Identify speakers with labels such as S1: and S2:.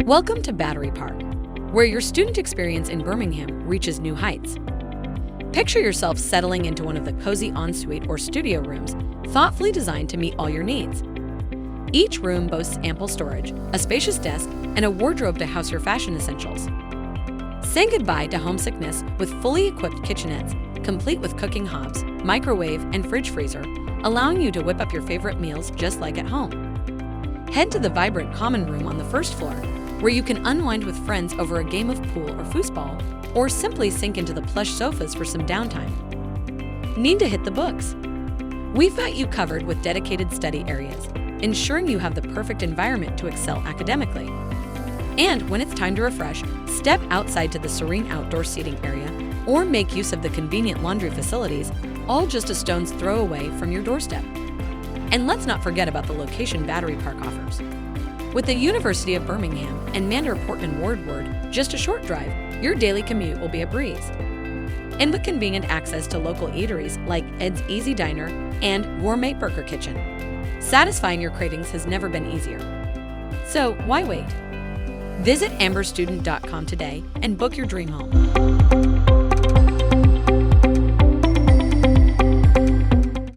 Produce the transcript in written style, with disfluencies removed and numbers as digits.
S1: Welcome to Battery Park, where your student experience in Birmingham reaches new heights. Picture yourself settling into one of the cozy ensuite or studio rooms, thoughtfully designed to meet all your needs. Each room boasts ample storage, a spacious desk, and a wardrobe to house your fashion essentials. Say goodbye to homesickness with fully equipped kitchenettes, complete with cooking hobs, microwave, and fridge freezer, allowing you to whip up your favorite meals just like at home. Head to the vibrant common room on the first floor, where you can unwind with friends over a game of pool or foosball, or simply sink into the plush sofas for some downtime. Need to hit the books? We've got you covered with dedicated study areas, ensuring you have the perfect environment to excel academically. And when it's time to refresh, step outside to the serene outdoor seating area or make use of the convenient laundry facilities, all just a stone's throw away from your doorstep. And let's not forget about the location Battery Park offers. With the University of Birmingham and Mander Portman Woodward just a short drive, your daily commute will be a breeze. And with convenient access to local eateries like Ed's Easy Diner and Gourmet Burger Kitchen, satisfying your cravings has never been easier. So why wait? Visit amberstudent.com today and book your dream home.